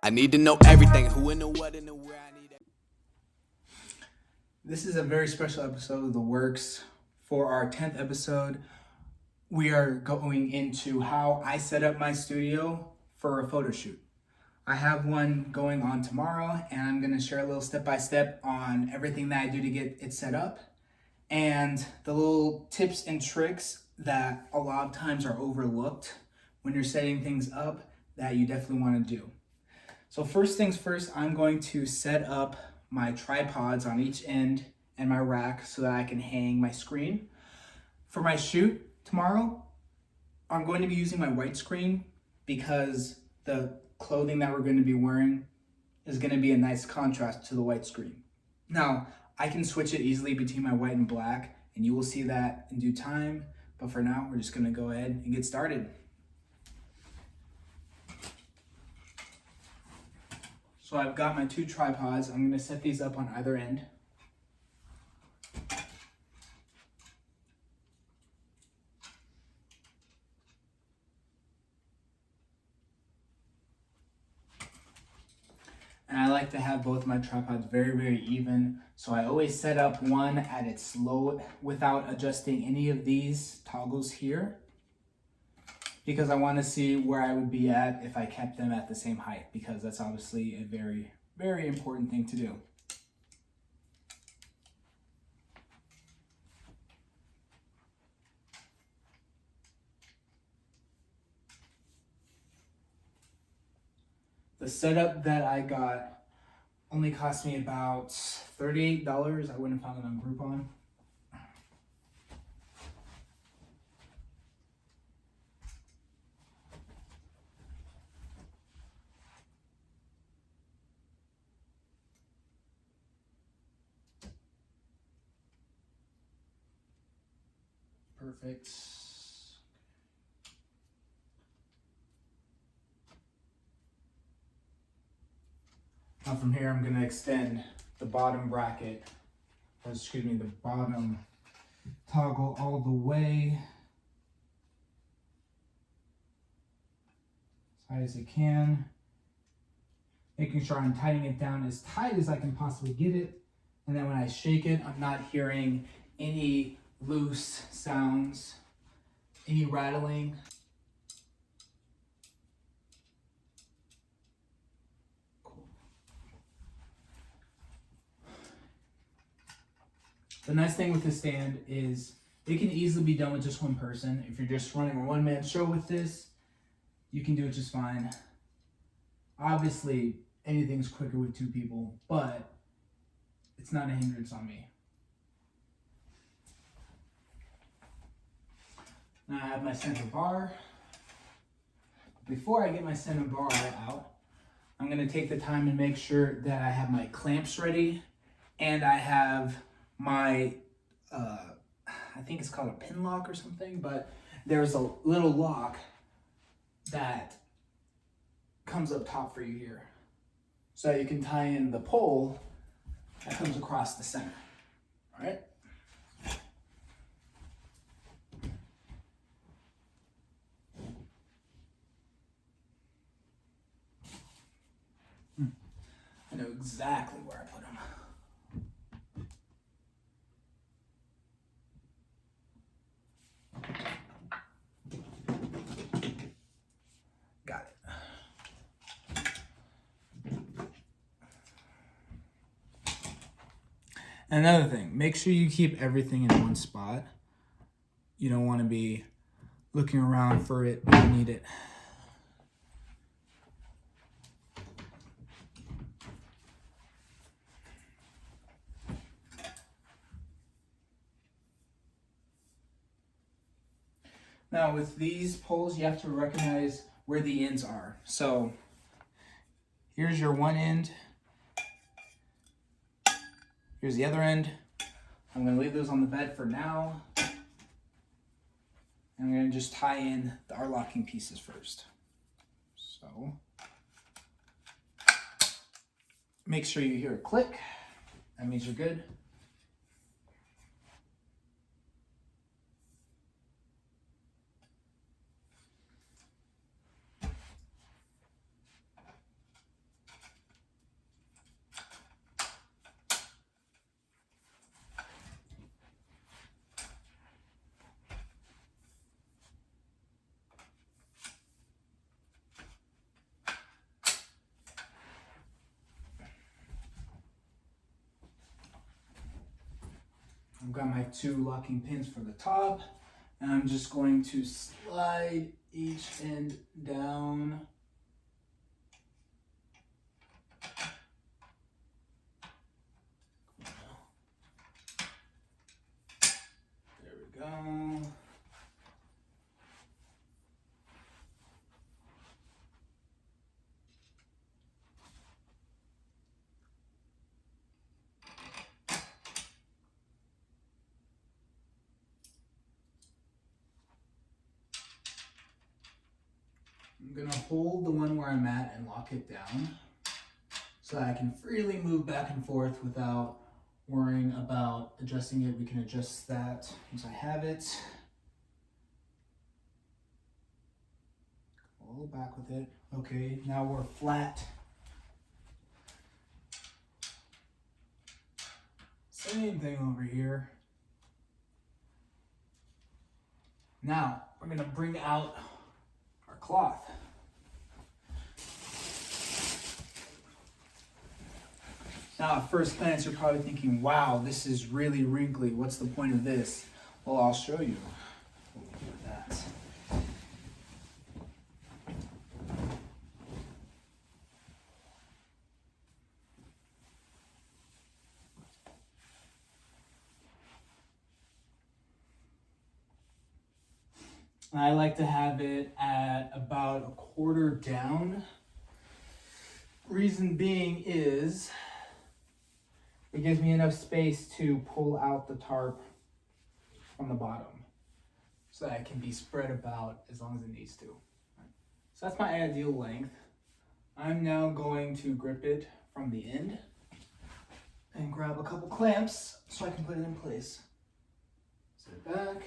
I need to know everything. Who and the what and the where I need it. This is a very special episode of The Works. For our 10th episode, we are going into how I set up my studio for a photo shoot. I have one going on tomorrow, and I'm going to share a little step-by-step on everything that I do to get it set up and the little tips and tricks that a lot of times are overlooked when you're setting things up that you definitely want to do. So first things first, I'm going to set up my tripods on each end and my rack so that I can hang my screen. For my shoot tomorrow, I'm going to be using my white screen because the clothing that we're going to be wearing is going to be a nice contrast to the white screen. Now, I can switch it easily between my white and black, and you will see that in due time. But for now, we're just going to go ahead and get started. So I've got my two tripods. I'm going to set these up on either end. And I like to have both my tripods very, very even. So I always set up one at its low without adjusting any of these toggles here, because I want to see where I would be at if I kept them at the same height, because that's obviously a very, very important thing to do. The setup that I got only cost me about $38. I wouldn't have found it on Groupon. Perfect. Now from here, I'm going to extend the bottom bracket, the bottom toggle all the way as high as I can, making sure I'm tightening it down as tight as I can possibly get it. And then when I shake it, I'm not hearing any loose sounds, any rattling. The nice thing with this stand is it can easily be done with just one person. If you're just running a one-man show with this, you can do it just fine. Obviously, anything's quicker with two people, but it's not a hindrance on me. Now I have my center bar. Before I get my center bar out, I'm going to take the time and make sure that I have my clamps ready, and I have my, I think it's called a pin lock or something, but there's a little lock that comes up top for you here. So you can tie in the pole that comes across the center, all right? I know exactly where I put them. Got it. Another thing, make sure you keep everything in one spot. You don't want to be looking around for it when you need it. Now with these poles, you have to recognize where the ends are. So here's your one end. Here's the other end. I'm going to leave those on the bed for now. I'm going to just tie in our locking pieces first. So make sure you hear a click. That means you're good. I've got my 2 locking pins for the top, and I'm just going to slide each end down. There we go. I'm gonna hold the one where I'm at and lock it down so that I can freely move back and forth without worrying about adjusting it. We can adjust that once I have it. A little back with it. Okay, now we're flat. Same thing over here. Now we're gonna bring out our cloth. Now, at first glance, you're probably thinking, wow, this is really wrinkly. What's the point of this? Well, I'll show you what we do with that. I like to have it at about a quarter down. Reason being is it gives me enough space to pull out the tarp from the bottom so that it can be spread about as long as it needs to. So that's my ideal length. I'm now going to grip it from the end and grab a couple clamps so I can put it in place. Set it back.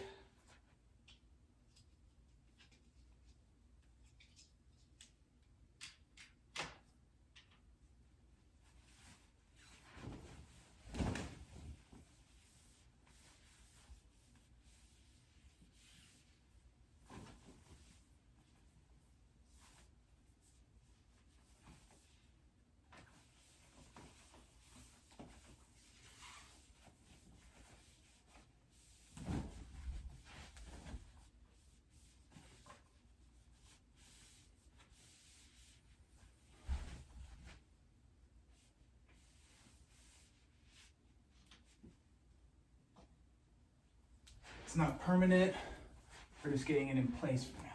It's not permanent. We're just getting it in place for now.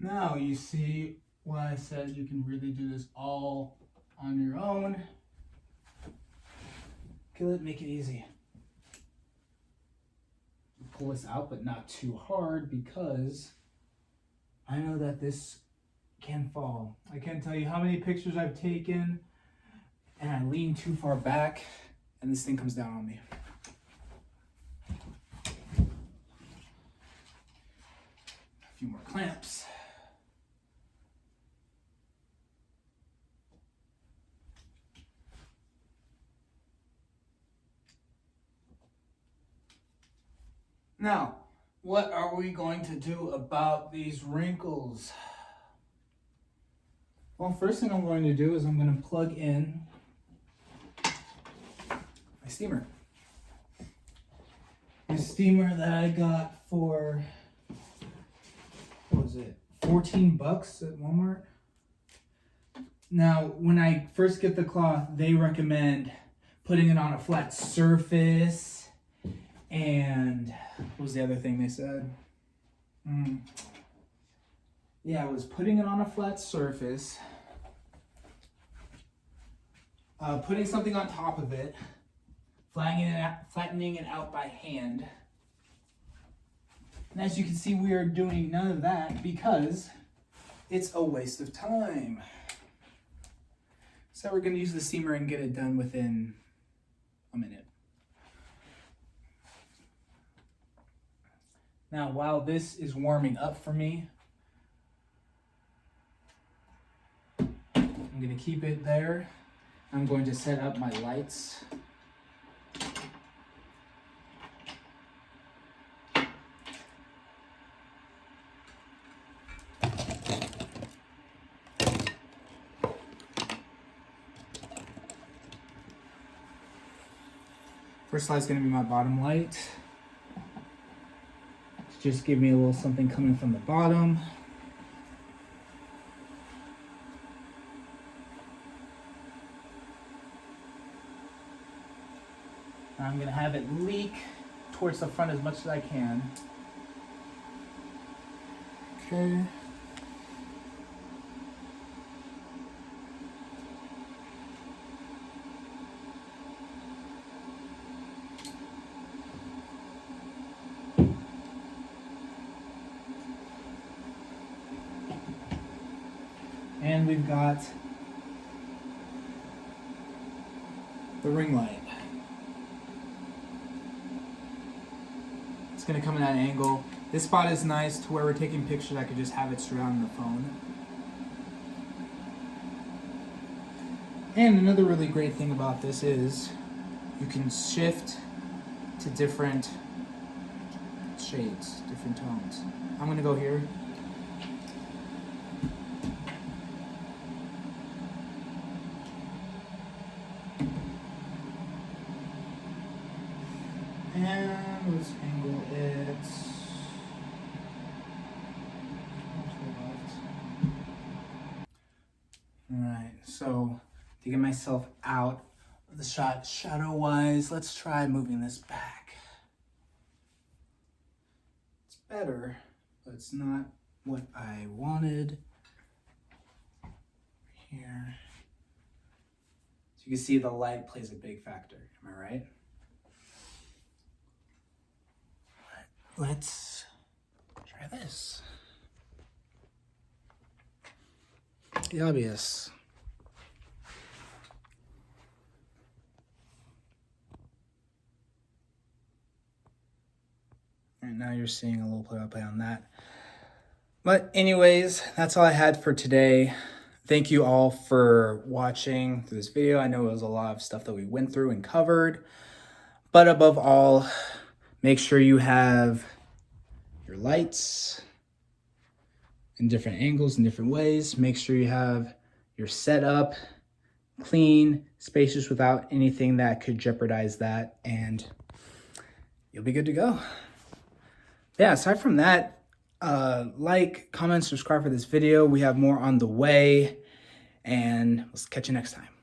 Now you see why I said you can really do this all on your own. Kill it, make it easy. Pull this out, but not too hard because I know that this can fall. I can't tell you how many pictures I've taken and I lean too far back and this thing comes down on me. A few more clamps. Now, what are we going to do about these wrinkles? Well, first thing I'm going to do is I'm going to plug in my steamer. My steamer that I got for, what was it, $14 at Walmart. Now, when I first get the cloth, they recommend putting it on a flat surface. And what was the other thing they said? Yeah, it was putting it on a flat surface, putting something on top of it, flattening it out by hand. And as you can see, we are doing none of that because it's a waste of time. So we're going to use the steamer and get it done within a minute. Now, while this is warming up for me, I'm gonna keep it there. I'm going to set up my lights. First light's gonna be my bottom light. Just give me a little something coming from the bottom. I'm gonna have it leak towards the front as much as I can. Okay. And we've got the ring light. It's gonna come in at an angle. This spot is nice to where we're taking pictures. I could just have it surrounding the phone. And another really great thing about this is you can shift to different shades, different tones. I'm gonna go here. And let's angle it. Alright, so to get myself out of the shot shadow-wise, let's try moving this back. It's better, but it's not what I wanted. Here. So you can see the light plays a big factor, am I right? Let's try this. The obvious. And now you're seeing a little play-by-play on that. But anyways, that's all I had for today. Thank you all for watching this video. I know it was a lot of stuff that we went through and covered. But above all, make sure you have your lights in different angles, in different ways. Make sure you have your setup clean, spacious, without anything that could jeopardize that, and you'll be good to go. Yeah, aside from that, like, comment, subscribe for this video. We have more on the way, and we'll catch you next time.